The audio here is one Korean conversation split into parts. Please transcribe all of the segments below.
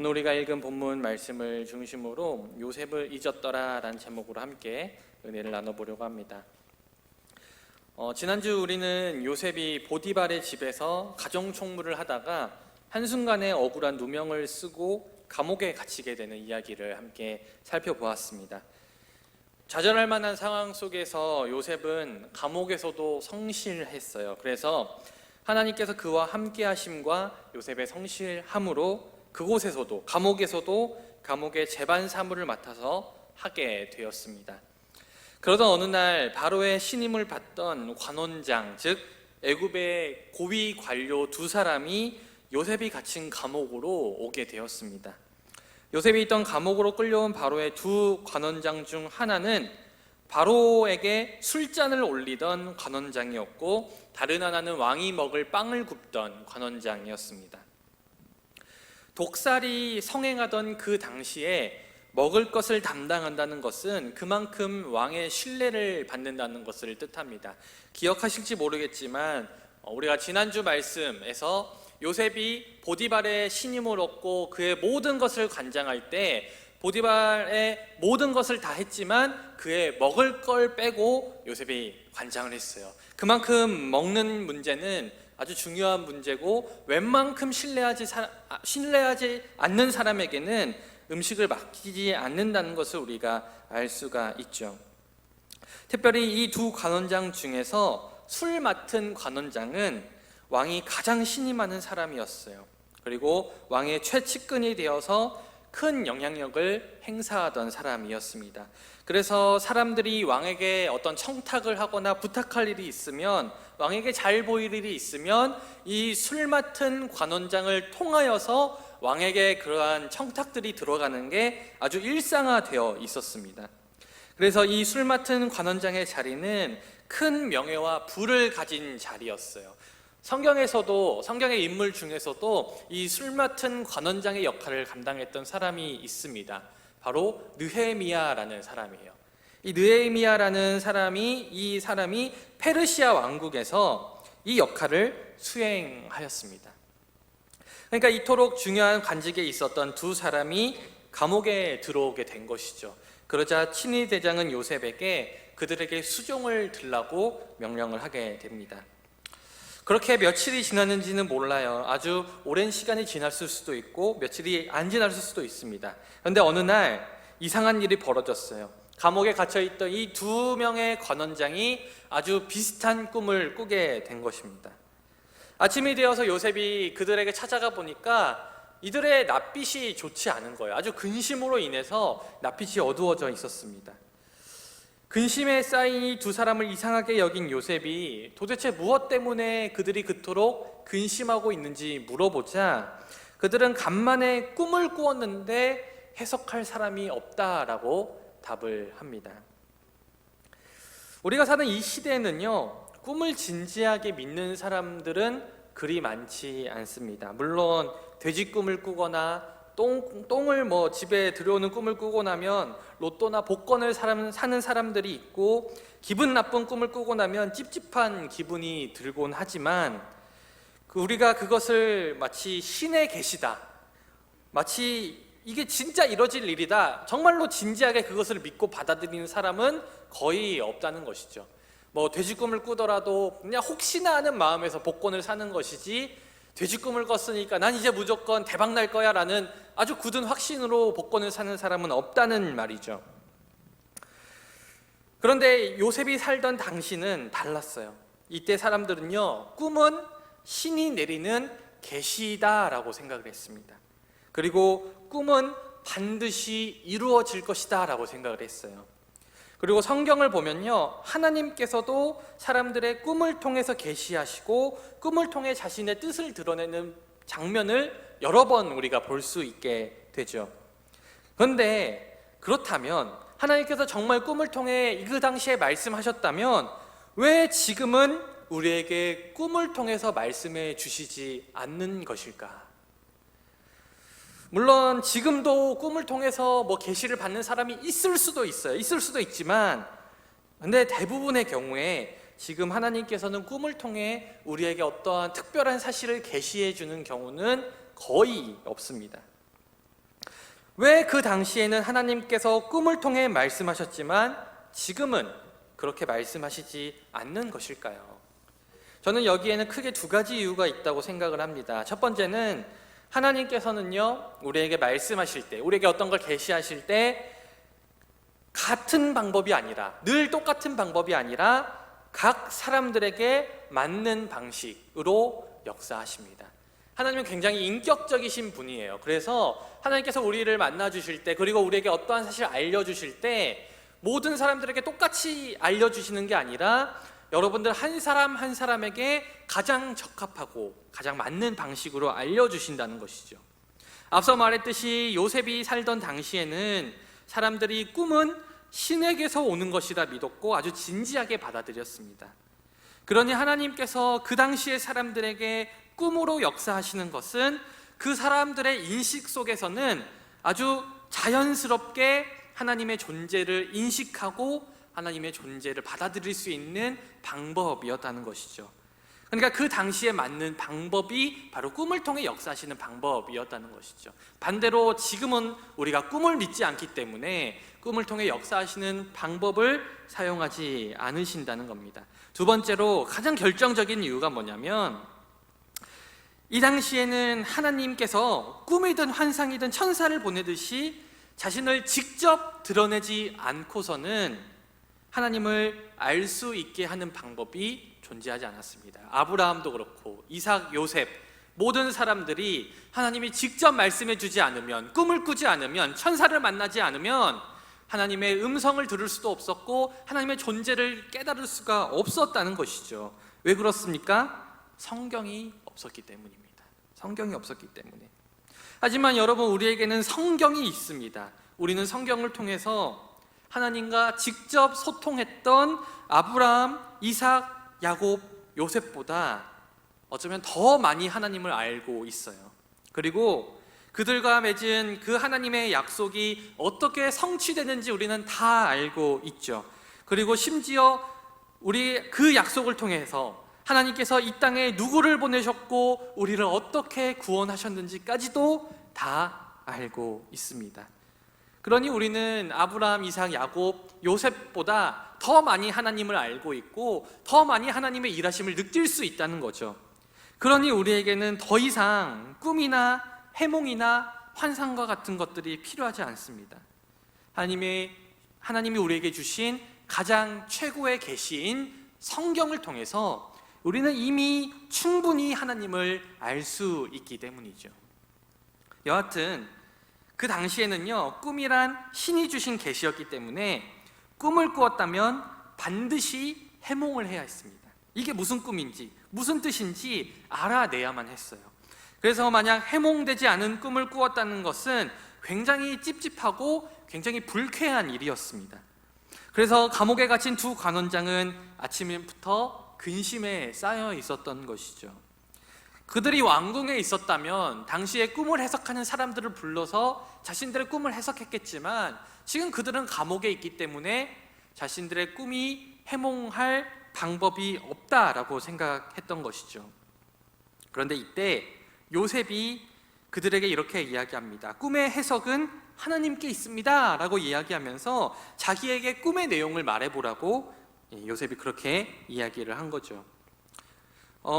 오늘 우리가 읽은 본문 말씀을 중심으로 요셉을 잊었더라 라는 제목으로 함께 은혜를 나눠보려고 합니다. 지난주 우리는 요셉이 보디발의 집에서 가정총무를 하다가 한순간에 억울한 누명을 쓰고 감옥에 갇히게 되는 이야기를 함께 살펴보았습니다. 좌절할 만한 상황 속에서 요셉은 감옥에서도 성실했어요. 그래서 하나님께서 그와 함께 하심과 요셉의 성실함으로 그곳에서도 감옥의 재반 사무를 맡아서 하게 되었습니다. 그러던 어느 날 바로의 신임을 받던 관원장, 즉 애굽의 고위 관료 두 사람이 요셉이 갇힌 감옥으로 오게 되었습니다. 요셉이 있던 감옥으로 끌려온 바로의 두 관원장 중 하나는 바로에게 술잔을 올리던 관원장이었고, 다른 하나는 왕이 먹을 빵을 굽던 관원장이었습니다. 독살이 성행하던 그 당시에 먹을 것을 담당한다는 것은 그만큼 왕의 신뢰를 받는다는 것을 뜻합니다. 기억하실지 모르겠지만 우리가 지난주 말씀에서 요셉이 보디발의 신임을 얻고 그의 모든 것을 관장할 때 보디발의 모든 것을 다 했지만 그의 먹을 걸 빼고 요셉이 관장을 했어요. 그만큼 먹는 문제는 아주 중요한 문제고, 웬만큼 신뢰하지 않는 사람에게는 음식을 맡기지 않는다는 것을 우리가 알 수가 있죠. 특별히 이 두 관원장 중에서 술 맡은 관원장은 왕이 가장 신임하는 사람이었어요. 그리고 왕의 최측근이 되어서 큰 영향력을 행사하던 사람이었습니다. 그래서 사람들이 왕에게 어떤 청탁을 하거나 부탁할 일이 있으면, 왕에게 잘 보일 일이 있으면 이 술 맡은 관원장을 통하여서 왕에게 그러한 청탁들이 들어가는 게 아주 일상화되어 있었습니다. 그래서 이 술 맡은 관원장의 자리는 큰 명예와 부를 가진 자리였어요. 성경의 인물 중에서도 이 술 맡은 관원장의 역할을 감당했던 사람이 있습니다. 바로 느헤미야라는 사람이에요. 이 느헤미야라는 사람이 페르시아 왕국에서 이 역할을 수행하였습니다. 그러니까 이토록 중요한 관직에 있었던 두 사람이 감옥에 들어오게 된 것이죠. 그러자 친위 대장은 요셉에게 그들에게 수종을 들라고 명령을 하게 됩니다. 그렇게 며칠이 지났는지는 몰라요. 아주 오랜 시간이 지났을 수도 있고 며칠이 안 지났을 수도 있습니다. 그런데 어느 날 이상한 일이 벌어졌어요. 감옥에 갇혀있던 이 두 명의 관원장이 아주 비슷한 꿈을 꾸게 된 것입니다. 아침이 되어서 요셉이 그들에게 찾아가 보니까 이들의 낯빛이 좋지 않은 거예요. 아주 근심으로 인해서 낯빛이 어두워져 있었습니다. 근심에 쌓인 이 두 사람을 이상하게 여긴 요셉이 도대체 무엇 때문에 그들이 그토록 근심하고 있는지 물어보자 그들은 간만에 꿈을 꾸었는데 해석할 사람이 없다라고 답을 합니다. 우리가 사는 이 시대에는요, 꿈을 진지하게 믿는 사람들은 그리 많지 않습니다. 물론 돼지 꿈을 꾸거나 똥을 집에 들여오는 꿈을 꾸고 나면 로또나 복권을 사는 사람들이 있고, 기분 나쁜 꿈을 꾸고 나면 찝찝한 기분이 들곤 하지만 우리가 그것을 마치 신의 계시다, 마치 이게 진짜 이뤄질 일이다, 정말로 진지하게 그것을 믿고 받아들이는 사람은 거의 없다는 것이죠. 돼지 꿈을 꾸더라도 그냥 혹시나 하는 마음에서 복권을 사는 것이지, 돼지 꿈을 꿨으니까 난 이제 무조건 대박 날 거야 라는 아주 굳은 확신으로 복권을 사는 사람은 없다는 말이죠. 그런데 요셉이 살던 당시는 달랐어요. 이때 사람들은요, 꿈은 신이 내리는 계시다라고 생각을 했습니다. 그리고 꿈은 반드시 이루어질 것이다 라고 생각을 했어요. 그리고 성경을 보면요, 하나님께서도 사람들의 꿈을 통해서 계시하시고 꿈을 통해 자신의 뜻을 드러내는 장면을 여러 번 우리가 볼 수 있게 되죠. 그런데 그렇다면 하나님께서 정말 꿈을 통해 그 당시에 말씀하셨다면 왜 지금은 우리에게 꿈을 통해서 말씀해 주시지 않는 것일까? 물론 지금도 꿈을 통해서 계시를 받는 사람이 있을 수도 있어요. 있을 수도 있지만, 근데 대부분의 경우에 지금 하나님께서는 꿈을 통해 우리에게 어떠한 특별한 사실을 계시해 주는 경우는 거의 없습니다. 왜 그 당시에는 하나님께서 꿈을 통해 말씀하셨지만 지금은 그렇게 말씀하시지 않는 것일까요? 저는 여기에는 크게 두 가지 이유가 있다고 생각을 합니다. 첫 번째는 하나님께서는요, 우리에게 말씀하실 때, 우리에게 어떤 걸 계시하실 때 같은 방법이 아니라, 늘 똑같은 방법이 아니라 각 사람들에게 맞는 방식으로 역사하십니다. 하나님은 굉장히 인격적이신 분이에요. 그래서 하나님께서 우리를 만나 주실 때, 그리고 우리에게 어떠한 사실을 알려주실 때 모든 사람들에게 똑같이 알려주시는 게 아니라 여러분들 한 사람 한 사람에게 가장 적합하고 가장 맞는 방식으로 알려주신다는 것이죠. 앞서 말했듯이 요셉이 살던 당시에는 사람들이 꿈은 신에게서 오는 것이다 믿었고 아주 진지하게 받아들였습니다. 그러니 하나님께서 그 당시의 사람들에게 꿈으로 역사하시는 것은 그 사람들의 인식 속에서는 아주 자연스럽게 하나님의 존재를 인식하고 하나님의 존재를 받아들일 수 있는 방법이었다는 것이죠. 그러니까 그 당시에 맞는 방법이 바로 꿈을 통해 역사하시는 방법이었다는 것이죠. 반대로 지금은 우리가 꿈을 믿지 않기 때문에 꿈을 통해 역사하시는 방법을 사용하지 않으신다는 겁니다. 두 번째로 가장 결정적인 이유가 뭐냐면 이 당시에는 하나님께서 꿈이든 환상이든 천사를 보내듯이 자신을 직접 드러내지 않고서는 하나님을 알 수 있게 하는 방법이 존재하지 않았습니다. 아브라함도 그렇고 이삭, 요셉 모든 사람들이 하나님이 직접 말씀해 주지 않으면, 꿈을 꾸지 않으면, 천사를 만나지 않으면 하나님의 음성을 들을 수도 없었고 하나님의 존재를 깨달을 수가 없었다는 것이죠. 왜 그렇습니까? 성경이 없었기 때문입니다. 성경이 없었기 때문에. 하지만 여러분, 우리에게는 성경이 있습니다. 우리는 성경을 통해서 하나님과 직접 소통했던 아브라함, 이삭, 야곱, 요셉보다 어쩌면 더 많이 하나님을 알고 있어요. 그리고 그들과 맺은 그 하나님의 약속이 어떻게 성취되는지 우리는 다 알고 있죠. 그리고 심지어 우리 그 약속을 통해서 하나님께서 이 땅에 누구를 보내셨고 우리를 어떻게 구원하셨는지까지도 다 알고 있습니다. 그러니 우리는 아브라함, 이삭, 야곱, 요셉보다 더 많이 하나님을 알고 있고 더 많이 하나님의 일하심을 느낄 수 있다는 거죠. 그러니 우리에게는 더 이상 꿈이나 해몽이나 환상과 같은 것들이 필요하지 않습니다. 하나님이 우리에게 주신 가장 최고의 계시인 성경을 통해서 우리는 이미 충분히 하나님을 알 수 있기 때문이죠. 여하튼 그 당시에는요, 꿈이란 신이 주신 계시였기 때문에 꿈을 꾸었다면 반드시 해몽을 해야 했습니다. 이게 무슨 꿈인지 무슨 뜻인지 알아내야만 했어요. 그래서 만약 해몽되지 않은 꿈을 꾸었다는 것은 굉장히 찝찝하고 굉장히 불쾌한 일이었습니다. 그래서 감옥에 갇힌 두 관원장은 아침부터 근심에 쌓여 있었던 것이죠. 그들이 왕궁에 있었다면 당시에 꿈을 해석하는 사람들을 불러서 자신들의 꿈을 해석했겠지만 지금 그들은 감옥에 있기 때문에 자신들의 꿈이 해몽할 방법이 없다라고 생각했던 것이죠. 그런데 이때 요셉이 그들에게 이렇게 이야기합니다. 꿈의 해석은 하나님께 있습니다 라고 이야기하면서 자기에게 꿈의 내용을 말해보라고 요셉이 그렇게 이야기를 한 거죠.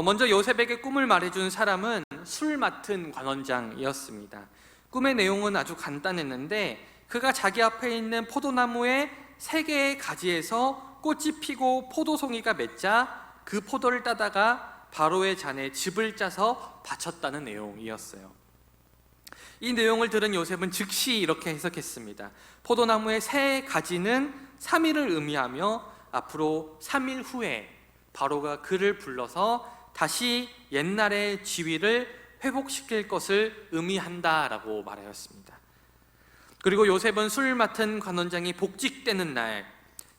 먼저 요셉에게 꿈을 말해준 사람은 술 맡은 관원장이었습니다. 꿈의 내용은 아주 간단했는데 그가 자기 앞에 있는 포도나무의 3개의 가지에서 꽃이 피고 포도송이가 맺자 그 포도를 따다가 바로의 잔에 즙을 짜서 바쳤다는 내용이었어요. 이 내용을 들은 요셉은 즉시 이렇게 해석했습니다. 포도나무의 3가지는 3일을 의미하며 앞으로 3일 후에 바로가 그를 불러서 다시 옛날의 지위를 회복시킬 것을 의미한다라고 말하였습니다. 그리고 요셉은 술 맡은 관원장이 복직되는 날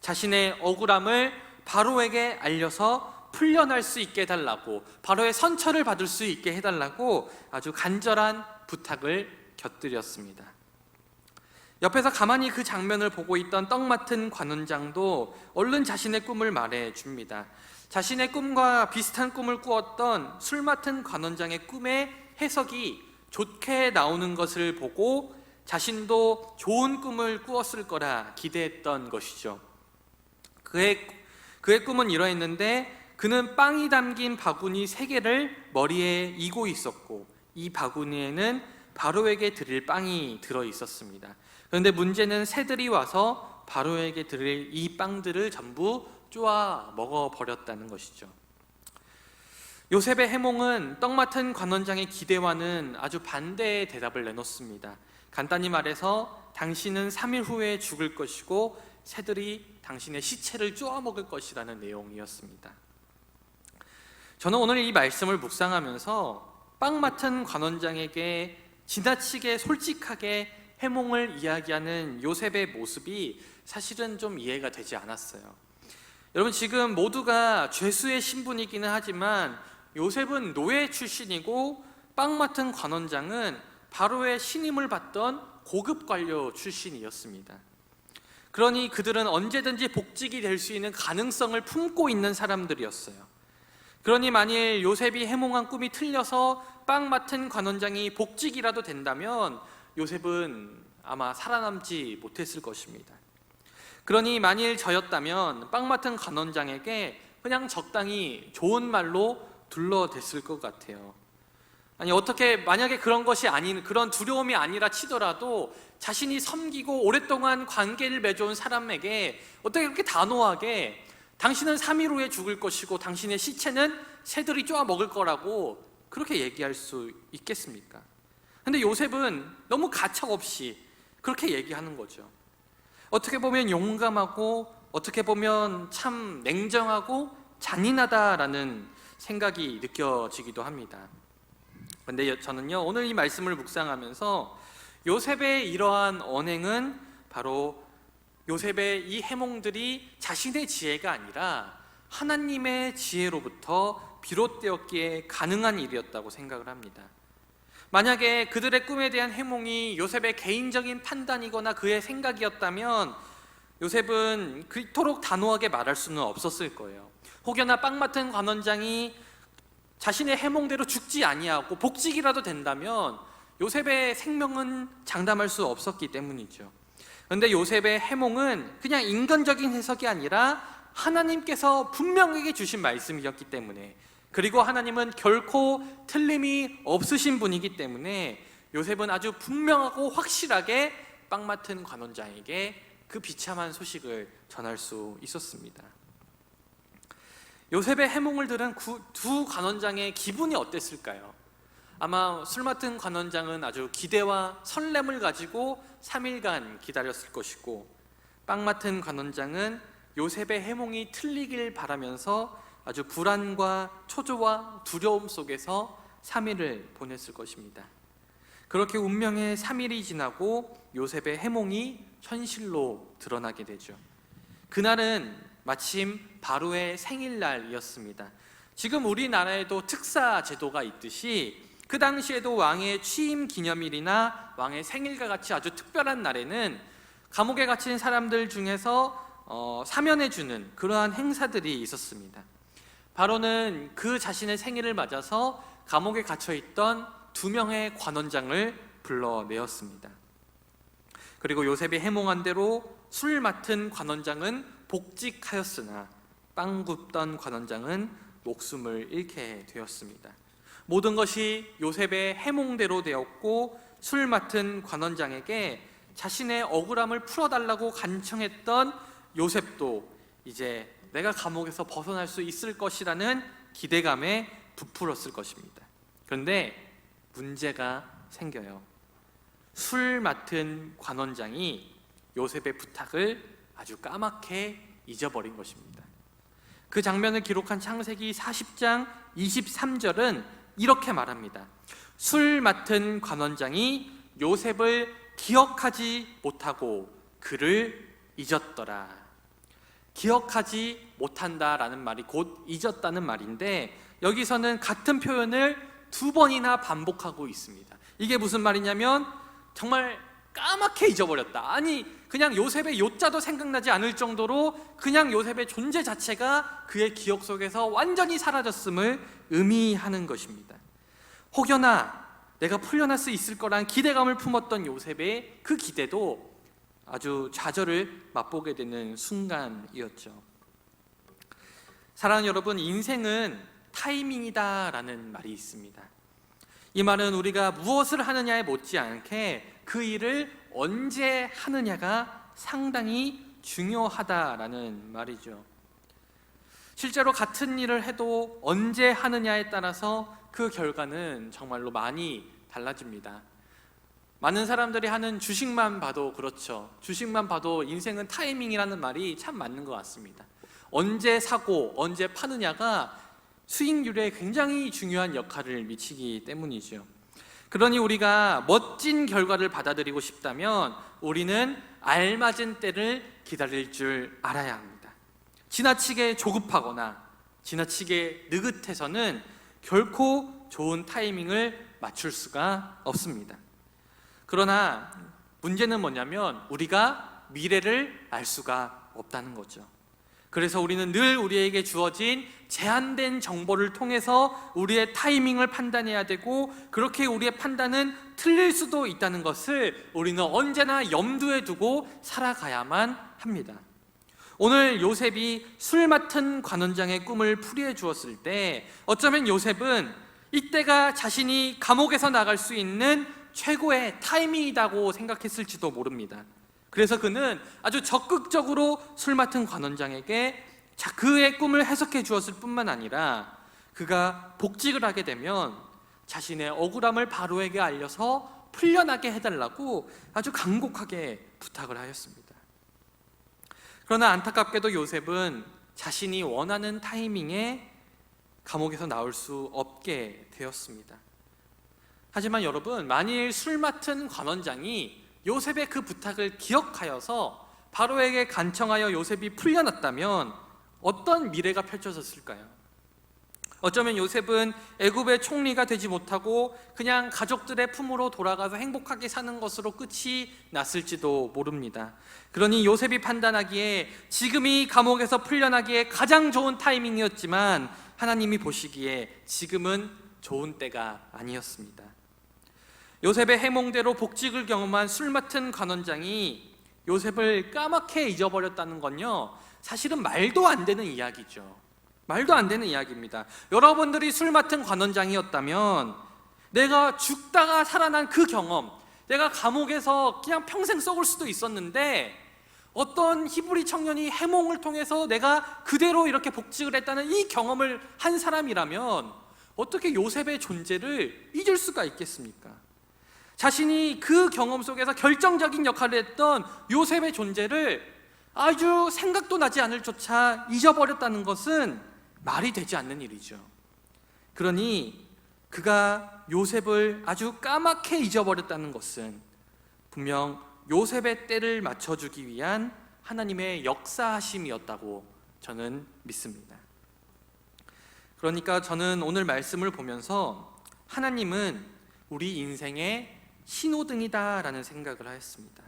자신의 억울함을 바로에게 알려서 풀려날 수 있게 해달라고, 바로의 선처를 받을 수 있게 해달라고 아주 간절한 부탁을 곁들였습니다. 옆에서 가만히 그 장면을 보고 있던 떡 맡은 관원장도 얼른 자신의 꿈을 말해줍니다. 자신의 꿈과 비슷한 꿈을 꾸었던 술 맡은 관원장의 꿈의 해석이 좋게 나오는 것을 보고 자신도 좋은 꿈을 꾸었을 거라 기대했던 것이죠. 그의 꿈은 이러했는데 그는 빵이 담긴 바구니 3개를 머리에 이고 있었고 이 바구니에는 바로에게 드릴 빵이 들어 있었습니다. 그런데 문제는 새들이 와서 바로에게 드릴 이 빵들을 전부 쪼아 먹어버렸다는 것이죠. 요셉의 해몽은 떡 맡은 관원장의 기대와는 아주 반대의 대답을 내놓습니다. 간단히 말해서 당신은 3일 후에 죽을 것이고 새들이 당신의 시체를 쪼아 먹을 것이라는 내용이었습니다. 저는 오늘 이 말씀을 묵상하면서 빵 맡은 관원장에게 지나치게 솔직하게 해몽을 이야기하는 요셉의 모습이 사실은 좀 이해가 되지 않았어요. 여러분, 지금 모두가 죄수의 신분이기는 하지만 요셉은 노예 출신이고 빵 맡은 관원장은 바로의 신임을 받던 고급 관료 출신이었습니다. 그러니 그들은 언제든지 복직이 될 수 있는 가능성을 품고 있는 사람들이었어요. 그러니 만일 요셉이 해몽한 꿈이 틀려서 빵 맡은 관원장이 복직이라도 된다면 요셉은 아마 살아남지 못했을 것입니다. 그러니 만일 저였다면 빵 맡은 관원장에게 그냥 적당히 좋은 말로 둘러댔을 것 같아요. 아니, 어떻게 만약에 그런 것이 아닌, 그런 두려움이 아니라 치더라도 자신이 섬기고 오랫동안 관계를 맺어온 사람에게 어떻게 그렇게 단호하게 당신은 3일 후에 죽을 것이고 당신의 시체는 새들이 쪼아 먹을 거라고 그렇게 얘기할 수 있겠습니까? 근데 요셉은 너무 가차없이 그렇게 얘기하는 거죠. 어떻게 보면 용감하고 어떻게 보면 참 냉정하고 잔인하다라는 생각이 느껴지기도 합니다. 근데 저는요, 오늘 이 말씀을 묵상하면서 요셉의 이러한 언행은 바로 요셉의 이 해몽들이 자신의 지혜가 아니라 하나님의 지혜로부터 비롯되었기에 가능한 일이었다고 생각을 합니다. 만약에 그들의 꿈에 대한 해몽이 요셉의 개인적인 판단이거나 그의 생각이었다면 요셉은 그토록 단호하게 말할 수는 없었을 거예요. 혹여나 빵 맡은 관원장이 자신의 해몽대로 죽지 아니하고 복직이라도 된다면 요셉의 생명은 장담할 수 없었기 때문이죠. 그런데 요셉의 해몽은 그냥 인간적인 해석이 아니라 하나님께서 분명하게 주신 말씀이었기 때문에, 그리고 하나님은 결코 틀림이 없으신 분이기 때문에 요셉은 아주 분명하고 확실하게 빵 맡은 관원장에게 그 비참한 소식을 전할 수 있었습니다. 요셉의 해몽을 들은 두 관원장의 기분이 어땠을까요? 아마 술 맡은 관원장은 아주 기대와 설렘을 가지고 3일간 기다렸을 것이고, 빵 맡은 관원장은 요셉의 해몽이 틀리길 바라면서 아주 불안과 초조와 두려움 속에서 3일을 보냈을 것입니다. 그렇게 운명의 3일이 지나고 요셉의 해몽이 현실로 드러나게 되죠. 그날은 마침 바로의 생일날이었습니다. 지금 우리나라에도 특사 제도가 있듯이 그 당시에도 왕의 취임 기념일이나 왕의 생일과 같이 아주 특별한 날에는 감옥에 갇힌 사람들 중에서 사면해주는 그러한 행사들이 있었습니다. 바로는 그 자신의 생일을 맞아서 감옥에 갇혀있던 2명의 관원장을 불러내었습니다. 그리고 요셉이 해몽한 대로 술 맡은 관원장은 복직하였으나 빵 굽던 관원장은 목숨을 잃게 되었습니다. 모든 것이 요셉의 해몽대로 되었고, 술 맡은 관원장에게 자신의 억울함을 풀어달라고 간청했던 요셉도 이제 내가 감옥에서 벗어날 수 있을 것이라는 기대감에 부풀었을 것입니다. 그런데 문제가 생겨요. 술 맡은 관원장이 요셉의 부탁을 아주 까맣게 잊어버린 것입니다. 그 장면을 기록한 창세기 40장 23절은 이렇게 말합니다. 술 맡은 관원장이 요셉을 기억하지 못하고 그를 잊었더라. 기억하지 못한다라는 말이 곧 잊었다는 말인데, 여기서는 같은 표현을 2번이나 반복하고 있습니다. 이게 무슨 말이냐면 정말 까맣게 잊어버렸다. 아니, 그냥 요셉의 요자도 생각나지 않을 정도로 그냥 요셉의 존재 자체가 그의 기억 속에서 완전히 사라졌음을 의미하는 것입니다. 혹여나 내가 풀려날 수 있을 거란 기대감을 품었던 요셉의 그 기대도 아주 좌절을 맛보게 되는 순간이었죠. 사랑하는 여러분, 인생은 타이밍이다라는 말이 있습니다. 이 말은 우리가 무엇을 하느냐에 못지않게 그 일을 언제 하느냐가 상당히 중요하다라는 말이죠. 실제로 같은 일을 해도 언제 하느냐에 따라서 그 결과는 정말로 많이 달라집니다. 많은 사람들이 하는 주식만 봐도 그렇죠. 주식만 봐도 인생은 타이밍이라는 말이 참 맞는 것 같습니다. 언제 사고 언제 파느냐가 수익률에 굉장히 중요한 역할을 미치기 때문이죠. 그러니 우리가 멋진 결과를 받아들이고 싶다면 우리는 알맞은 때를 기다릴 줄 알아야 합니다. 지나치게 조급하거나 지나치게 느긋해서는 결코 좋은 타이밍을 맞출 수가 없습니다. 그러나 문제는 뭐냐면 우리가 미래를 알 수가 없다는 거죠. 그래서 우리는 늘 우리에게 주어진 제한된 정보를 통해서 우리의 타이밍을 판단해야 되고, 그렇게 우리의 판단은 틀릴 수도 있다는 것을 우리는 언제나 염두에 두고 살아가야만 합니다. 오늘 요셉이 술 맡은 관원장의 꿈을 풀이해 주었을 때 어쩌면 요셉은 이때가 자신이 감옥에서 나갈 수 있는 최고의 타이밍이라고 생각했을지도 모릅니다. 그래서 그는 아주 적극적으로 술 맡은 관원장에게 그의 꿈을 해석해 주었을 뿐만 아니라 그가 복직을 하게 되면 자신의 억울함을 바로에게 알려서 풀려나게 해달라고 아주 간곡하게 부탁을 하였습니다. 그러나 안타깝게도 요셉은 자신이 원하는 타이밍에 감옥에서 나올 수 없게 되었습니다. 하지만 여러분, 만일 술 맡은 관원장이 요셉의 그 부탁을 기억하여서 바로에게 간청하여 요셉이 풀려났다면 어떤 미래가 펼쳐졌을까요? 어쩌면 요셉은 애굽의 총리가 되지 못하고 그냥 가족들의 품으로 돌아가서 행복하게 사는 것으로 끝이 났을지도 모릅니다. 그러니 요셉이 판단하기에 지금이 감옥에서 풀려나기에 가장 좋은 타이밍이었지만 하나님이 보시기에 지금은 좋은 때가 아니었습니다. 요셉의 해몽대로 복직을 경험한 술 맡은 관원장이 요셉을 까맣게 잊어버렸다는 건요, 사실은 말도 안 되는 이야기죠. 말도 안 되는 이야기입니다. 여러분들이 술 맡은 관원장이었다면 내가 죽다가 살아난 그 경험, 내가 감옥에서 그냥 평생 썩을 수도 있었는데 어떤 히브리 청년이 해몽을 통해서 내가 그대로 이렇게 복직을 했다는 이 경험을 한 사람이라면 어떻게 요셉의 존재를 잊을 수가 있겠습니까? 자신이 그 경험 속에서 결정적인 역할을 했던 요셉의 존재를 아주 생각도 나지 않을 조차 잊어버렸다는 것은 말이 되지 않는 일이죠. 그러니 그가 요셉을 아주 까맣게 잊어버렸다는 것은 분명 요셉의 때를 맞춰주기 위한 하나님의 역사하심이었다고 저는 믿습니다. 그러니까 저는 오늘 말씀을 보면서 하나님은 우리 인생의 신호등이다라는 생각을 하였습니다.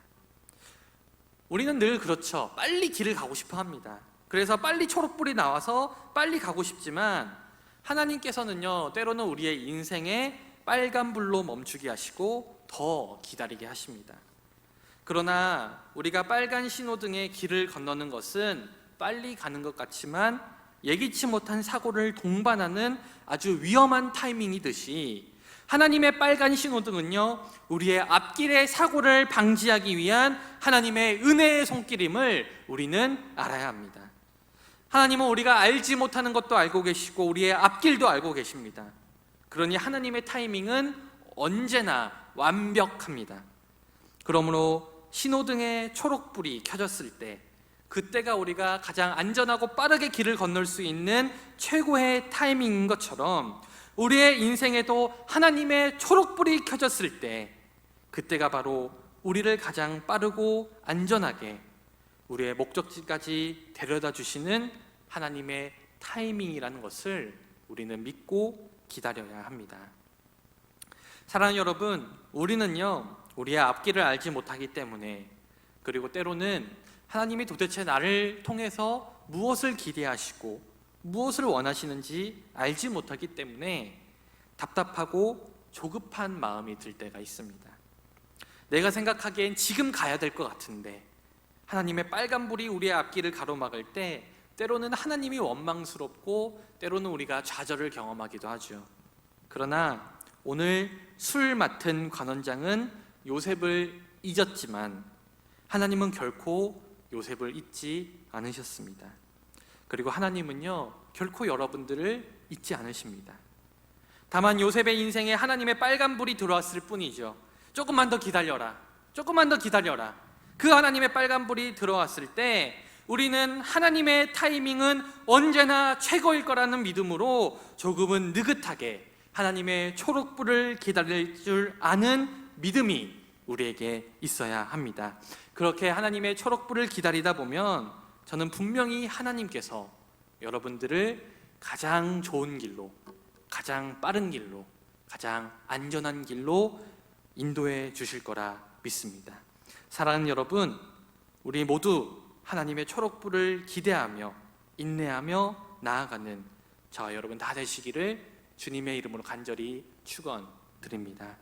우리는 늘 그렇죠. 빨리 길을 가고 싶어 합니다. 그래서 빨리 초록불이 나와서 빨리 가고 싶지만 하나님께서는요, 때로는 우리의 인생에 빨간불로 멈추게 하시고 더 기다리게 하십니다. 그러나 우리가 빨간 신호등의 길을 건너는 것은 빨리 가는 것 같지만 예기치 못한 사고를 동반하는 아주 위험한 타이밍이듯이 하나님의 빨간 신호등은요, 우리의 앞길의 사고를 방지하기 위한 하나님의 은혜의 손길임을 우리는 알아야 합니다. 하나님은 우리가 알지 못하는 것도 알고 계시고 우리의 앞길도 알고 계십니다. 그러니 하나님의 타이밍은 언제나 완벽합니다. 그러므로 신호등의 초록불이 켜졌을 때 그때가 우리가 가장 안전하고 빠르게 길을 건널 수 있는 최고의 타이밍인 것처럼 우리의 인생에도 하나님의 초록불이 켜졌을 때 그때가 바로 우리를 가장 빠르고 안전하게 우리의 목적지까지 데려다 주시는 하나님의 타이밍이라는 것을 우리는 믿고 기다려야 합니다. 사랑하는 여러분, 우리는요, 우리의 앞길을 알지 못하기 때문에, 그리고 때로는 하나님이 도대체 나를 통해서 무엇을 기대하시고 무엇을 원하시는지 알지 못하기 때문에 답답하고 조급한 마음이 들 때가 있습니다. 내가 생각하기엔 지금 가야 될 것 같은데 하나님의 빨간불이 우리의 앞길을 가로막을 때 때로는 하나님이 원망스럽고 때로는 우리가 좌절을 경험하기도 하죠. 그러나 오늘 술 맡은 관원장은 요셉을 잊었지만 하나님은 결코 요셉을 잊지 않으셨습니다. 그리고 하나님은요, 결코 여러분들을 잊지 않으십니다. 다만 요셉의 인생에 하나님의 빨간불이 들어왔을 뿐이죠. 조금만 더 기다려라. 조금만 더 기다려라. 그 하나님의 빨간불이 들어왔을 때 우리는 하나님의 타이밍은 언제나 최고일 거라는 믿음으로 조금은 느긋하게 하나님의 초록불을 기다릴 줄 아는 믿음이 우리에게 있어야 합니다. 그렇게 하나님의 초록불을 기다리다 보면 저는 분명히 하나님께서 여러분들을 가장 좋은 길로, 가장 빠른 길로, 가장 안전한 길로 인도해 주실 거라 믿습니다. 사랑하는 여러분, 우리 모두 하나님의 초록불을 기대하며 인내하며 나아가는 저와 여러분 다 되시기를 주님의 이름으로 간절히 축원드립니다.